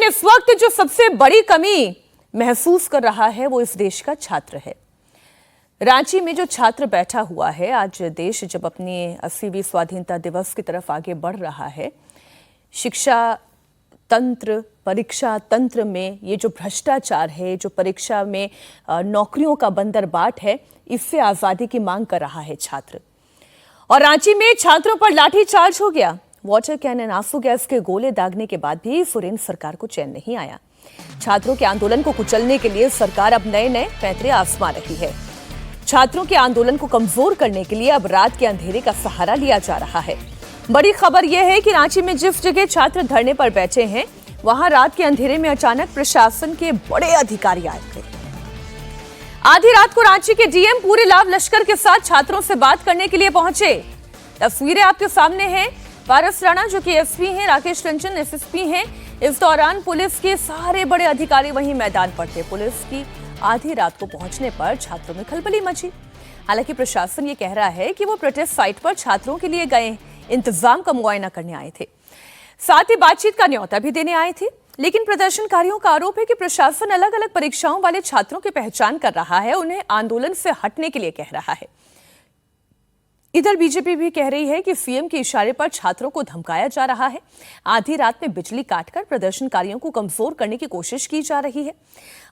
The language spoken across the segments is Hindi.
इस वक्त जो सबसे बड़ी कमी महसूस कर रहा है वो इस देश का छात्र है। रांची में जो छात्र बैठा हुआ है, आज देश जब अपनी 80वीं स्वाधीनता दिवस की तरफ आगे बढ़ रहा है, शिक्षा तंत्र, परीक्षा तंत्र में ये जो भ्रष्टाचार है, जो परीक्षा में नौकरियों का बंदरबाट है, इससे आजादी की मांग कर रहा है छात्र। और रांची में छात्रों पर लाठीचार्ज हो गया। वाटर कैनन, आंसू गैस के गोले दागने के बाद भी सुरेंद्र सरकार को चैन नहीं आया। छात्रों के आंदोलन को कुचलने के लिए सरकार अब नए नए पैंतरे आजमा रही है। छात्रों के आंदोलन को कमजोर करने के लिए अब रात के अंधेरे का सहारा लिया जा रहा है। बड़ी खबर यह है कि रांची में जिस जगह छात्र धरने पर बैठे हैं, वहां रात के अंधेरे में अचानक प्रशासन के बड़े अधिकारी आए थे। आधी रात को रांची के डीएम पूरे लाभ लश्कर के साथ छात्रों से बात करने के लिए पहुंचे। तस्वीरें आपके सामने हैं। पारस राणा जो कि एसपी हैं, राकेश रंजन एसएसपी हैं। इस दौरान पुलिस के सारे बड़े अधिकारी वहीं मैदान पर थे। पुलिस की आधी रात को पहुंचने पर छात्रों में खलबली मची। हालांकि प्रशासन ये कह रहा है कि वो प्रोटेस्ट साइट पर छात्रों के लिए गए, इंतजाम का मुआयना करने आए थे, साथ ही बातचीत का न्योता भी देने आए थे। लेकिन प्रदर्शनकारियों का आरोप है कि प्रशासन अलग अलग परीक्षाओं वाले छात्रों की पहचान कर रहा है, उन्हें आंदोलन से हटने के लिए कह रहा है। इधर बीजेपी भी कह रही है कि सीएम के इशारे पर छात्रों को धमकाया जा रहा है। आधी रात में बिजली काटकर प्रदर्शनकारियों को कमजोर करने की कोशिश की जा रही है।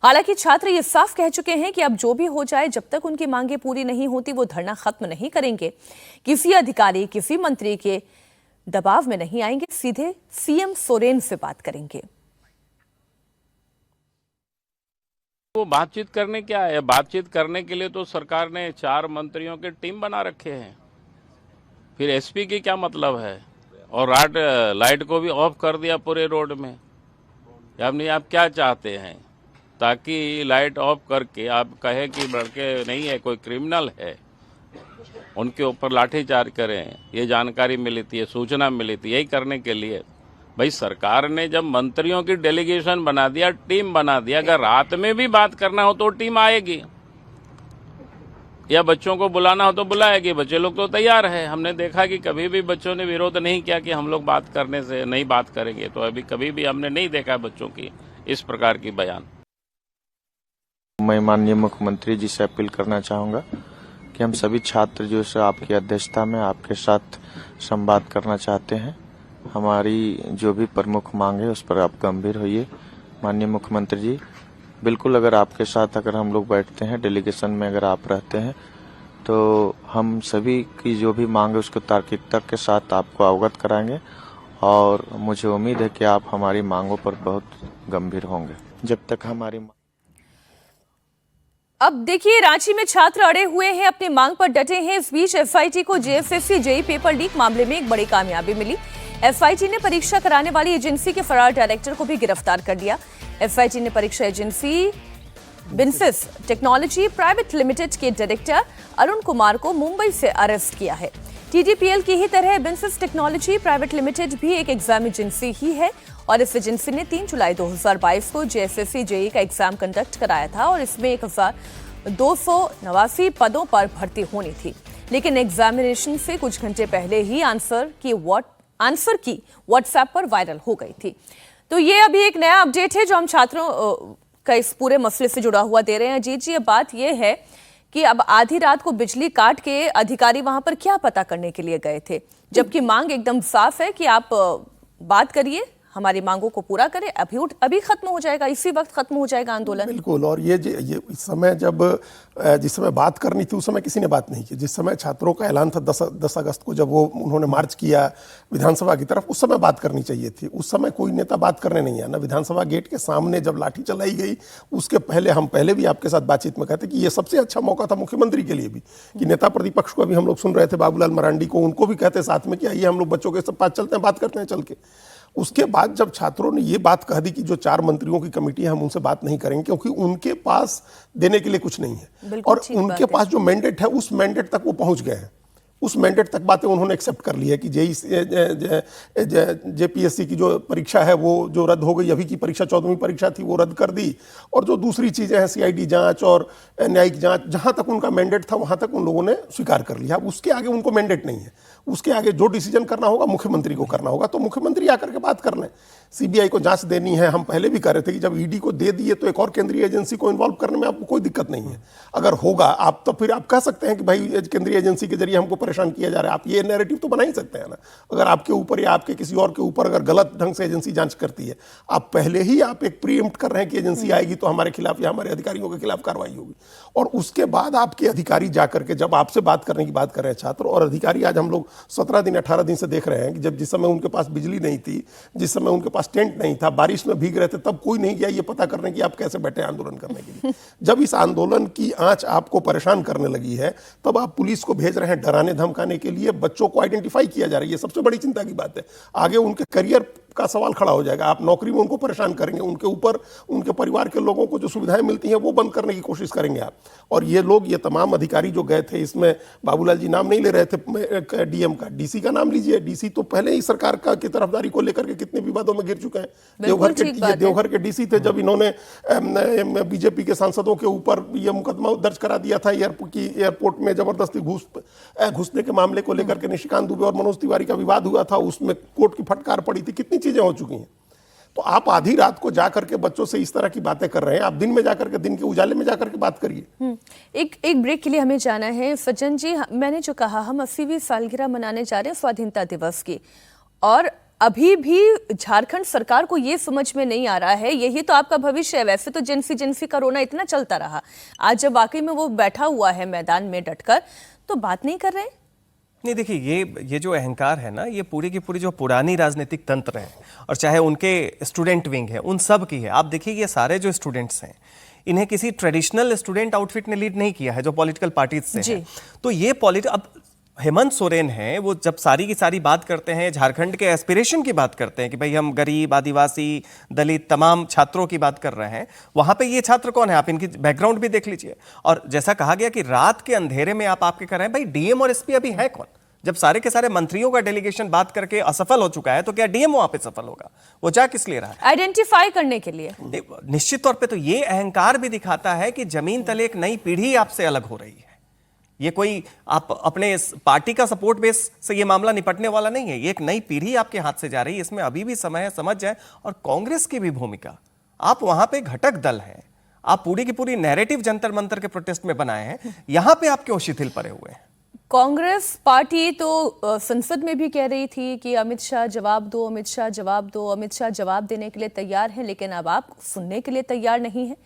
हालांकि छात्र ये साफ कह चुके हैं कि अब जो भी हो जाए, जब तक उनकी मांगें पूरी नहीं होती वो धरना खत्म नहीं करेंगे। किसी अधिकारी, किसी मंत्री के दबाव में नहीं आएंगे, सीधे सीएम सोरेन से बात करेंगे। वो बातचीत करने क्या है? बातचीत करने के लिए तो सरकार ने 4 मंत्रियों की टीम बना रखे हैं। फिर एसपी की क्या मतलब है? और लाइट को भी ऑफ कर दिया पूरे रोड में। यानी आप क्या चाहते हैं? ताकि लाइट ऑफ करके आप कहें कि लड़के नहीं है, कोई क्रिमिनल है, उनके ऊपर लाठीचार्ज करें। ये जानकारी मिली थी, ये सूचना मिली थी, यही करने के लिए भाई सरकार ने जब मंत्रियों की डेलीगेशन बना दिया, टीम बना दिया, अगर रात में भी बात करना हो तो टीम आएगी, या बच्चों को बुलाना हो तो बुलाएगी। बच्चे लोग तो तैयार है। हमने देखा कि कभी भी बच्चों ने विरोध नहीं किया कि हम लोग बात करने से नहीं बात करेंगे। तो अभी कभी भी हमने नहीं देखा बच्चों की इस प्रकार की बयान। मैं माननीय मुख्यमंत्री जी से अपील करना चाहूँगा कि हम सभी छात्र जो है आपकी अध्यक्षता में आपके साथ संवाद करना चाहते हैं। हमारी जो भी प्रमुख मांग है उस पर आप गंभीर होइए। माननीय मुख्यमंत्री जी, बिल्कुल अगर आपके साथ अगर हम लोग बैठते हैं, डेलीगेशन में अगर आप रहते हैं, तो हम सभी की जो भी मांग है उसको तार्किकता के साथ आपको अवगत कराएंगे और मुझे उम्मीद है कि आप हमारी मांगों पर बहुत गंभीर होंगे। जब तक हमारी अब देखिए, रांची में छात्र अड़े हुए हैं, अपनी मांग पर डटे हैं। इस बीच एसआईटी को जेएसएससी जेईई पेपर लीक मामले में एक बड़ी कामयाबी मिली। एसआईटी ने परीक्षा कराने वाली एजेंसी के फरार डायरेक्टर को भी गिरफ्तार कर लिया। एसआईटी ने परीक्षा एजेंसी बिन्सिस टेक्नोलॉजी प्राइवेट लिमिटेड के डायरेक्टर अरुण कुमार को मुंबई से अरेस्ट किया है। टीडीपीएल की ही तरह बिन्सिस टेक्नोलॉजी प्राइवेट लिमिटेड भी एक एग्जाम एजेंसी ही है और इस एजेंसी ने 3 जुलाई 2022 को जेएसएससी जेईई का एग्जाम कंडक्ट कराया था और इसमें 1289 पदों पर भर्ती होनी थी। लेकिन एग्जामिनेशन से कुछ घंटे पहले ही आंसर की व्हाट्सएप पर वायरल हो गई थी। तो ये अभी एक नया अपडेट है जो हम छात्रों का इस पूरे मसले से जुड़ा हुआ दे रहे हैं। जी, अब बात ये है कि अब आधी रात को बिजली काट के अधिकारी वहां पर क्या पता करने के लिए गए थे, जबकि मांग एकदम साफ है कि आप बात करिए, हमारी मांगों को पूरा करें। अभी खत्म हो जाएगा, इसी वक्त खत्म हो जाएगा आंदोलन। बिल्कुल। और ये इस समय जिस समय बात करनी थी उस समय किसी ने बात नहीं की। जिस समय छात्रों का ऐलान था 10 अगस्त को, जब वो उन्होंने मार्च किया विधानसभा की तरफ, उस समय बात करनी चाहिए थी। उस समय कोई नेता बात करने नहीं आया। ना विधानसभा गेट के सामने जब लाठी चलाई गई उसके पहले, हम पहले भी आपके साथ बातचीत में कहते कि ये सबसे अच्छा मौका था मुख्यमंत्री के लिए भी कि नेता प्रतिपक्ष को अभी हम लोग सुन रहे थे, बाबूलाल मरांडी को, उनको भी कहते साथ में कि आइए हम लोग बच्चों के साथ चलते हैं, बात करते हैं चल के। उसके बाद जब छात्रों ने ये बात कह दी कि जो 4 मंत्रियों की कमेटी है हम उनसे बात नहीं करेंगे क्योंकि उनके पास देने के लिए कुछ नहीं है, और उनके पास जो मैंडेट है उस मैंडेट तक वो पहुंच गए हैं। उस मैंडेट तक बातें उन्होंने एक्सेप्ट कर ली है कि जेपीएससी की जो परीक्षा है वो जो रद्द हो गई, अभी की परीक्षा 14वीं परीक्षा थी वो रद्द कर दी, और जो दूसरी चीज़ें हैं सीआईडी जांच और न्यायिक जांच, जहां तक उनका मैंडेट था वहां तक उन लोगों ने स्वीकार कर लिया। अब उसके आगे उनको मैंडेट नहीं है, उसके आगे जो डिसीजन करना होगा मुख्यमंत्री को करना होगा, तो मुख्यमंत्री आकर के बात कर लें। सीबीआई को जांच देनी है, हम पहले भी कर रहे थे कि जब ईडी को दे दिए तो एक और केंद्रीय एजेंसी को इन्वॉल्व करने में आपको कोई दिक्कत नहीं है। अगर होगा आप तो फिर आप कह सकते हैं कि भाई केंद्रीय एजेंसी के जरिए हमको परेशान किया जा रहा है, आप ये नैरेटिव तो बना ही सकते हैं ना। अगर आपके ऊपर या आपके किसी और के ऊपर अगर गलत ढंग से एजेंसी जांच करती है, आप पहले ही आप एक प्रीएम्प्ट कर रहे हैं कि एजेंसी आएगी तो हमारे खिलाफ या हमारे अधिकारियों के खिलाफ कार्रवाई होगी, और उसके बाद आपके अधिकारी जाकर के जब आपसे बात करने की बात कर रहे हैं छात्र और अधिकारी, आज हम लोग 17 दिन 18 दिन से देख रहे हैं कि जब जिस समय उनके पास बिजली नहीं थी, जिस समय उनके पास टेंट नहीं था, बारिश में भीग रहे थे, तब कोई नहीं गया ये पता करने की आप कैसे बैठे आंदोलन करने के लिए। जब इस आंदोलन की आंच आपको परेशान करने लगी है तब आप पुलिस को भेज रहे हैं डराने धमकाने के लिए, बच्चों को आइडेंटिफाई किया जा रहा है, ये सबसे बड़ी चिंता की बात है। आगे उनके करियर का सवाल खड़ा हो जाएगा, आप नौकरी में उनको परेशान करेंगे, उनके ऊपर उनके परिवार के लोगों को जो सुविधाएं मिलती हैं वो बंद करने की कोशिश करेंगे आप। और ये लोग, ये तमाम अधिकारी जो गए थे, इसमें बाबूलाल जी नाम नहीं ले रहे थे डीएम का, डीसी का नाम लीजिए। डीसी तो पहले ही सरकार का की तरफदारी को लेकर के कितने विवादों में गिर चुके हैं। देवघर के डीसी थे जब इन्होंने बीजेपी के सांसदों के ऊपर ये मुकदमा दर्ज करा दिया था एयरपोर्ट में जबरदस्ती घुसने के मामले को लेकर के, निशिकांत दुबे और मनोज तिवारी का विवाद हुआ था, उसमें कोर्ट की फटकार पड़ी थी, कितनी चीजें हो चुकी हैं। तो आप आधी रात को जाकर के बच्चों से इस तरह की बातें कर रहे हैं, आप दिन में जाकर के, दिन के उजाले में जाकर के बात करिए। एक ब्रेक के लिए हमें जाना है। सज्जन जी, मैंने जो कहा, हम 80वीं सालगिरह मनाने जा रहे हैं स्वाधीनता दिवस की, और अभी भी झारखंड सरकार को ये समझ में नहीं आ रहा है, यही तो आपका भविष्य है। वैसे तो जेंसी कोरोना इतना चलता रहा, आज जब वाकई में वो बैठा हुआ है मैदान में डटकर, तो बात नहीं कर रहे। नहीं, देखिए, ये जो अहंकार है ना, ये पूरी की पूरी जो पुरानी राजनीतिक तंत्र है, और चाहे उनके स्टूडेंट विंग है, उन सब की है। आप देखिए, ये सारे जो स्टूडेंट्स हैं, इन्हें किसी ट्रेडिशनल स्टूडेंट आउटफिट ने लीड नहीं किया है जो पॉलिटिकल पार्टीज से है। तो ये अब हेमंत सोरेन है, वो जब सारी की सारी बात करते हैं, झारखंड के एस्पिरेशन की बात करते हैं कि भाई हम गरीब, आदिवासी, दलित तमाम छात्रों की बात कर रहे हैं, वहां पे ये छात्र कौन है, आप इनकी बैकग्राउंड भी देख लीजिए। और जैसा कहा गया कि रात के अंधेरे में आप आपके कर रहे हैं, भाई डीएम और एसपी अभी है कौन? जब सारे के सारे मंत्रियों का डेलीगेशन बात करके असफल हो चुका है, तो क्या डीएम वहां पे सफल होगा? वो जा किस लिए रहा है? आइडेंटिफाई करने के लिए। निश्चित तौर पे तो ये अहंकार भी दिखाता है कि जमीन तले एक नई पीढ़ी आपसे अलग हो रही है। ये कोई आप अपने पार्टी का सपोर्ट बेस से ये मामला निपटने वाला नहीं है, ये एक नई पीढ़ी आपके हाथ से जा रही है, इसमें अभी भी समय है, समझ जाए। और कांग्रेस की भी भूमिका, आप वहां पे घटक दल हैं, आप पूरी की पूरी नैरेटिव जंतर मंतर के प्रोटेस्ट में बनाए हैं, यहां पे आप क्यों शिथिल पड़े हुए हैं? कांग्रेस पार्टी तो संसद में भी कह रही थी कि अमित शाह जवाब दो, अमित शाह जवाब दो, अमित शाह जवाब देने के लिए तैयार हैं, लेकिन अब आप सुनने के लिए तैयार नहीं है।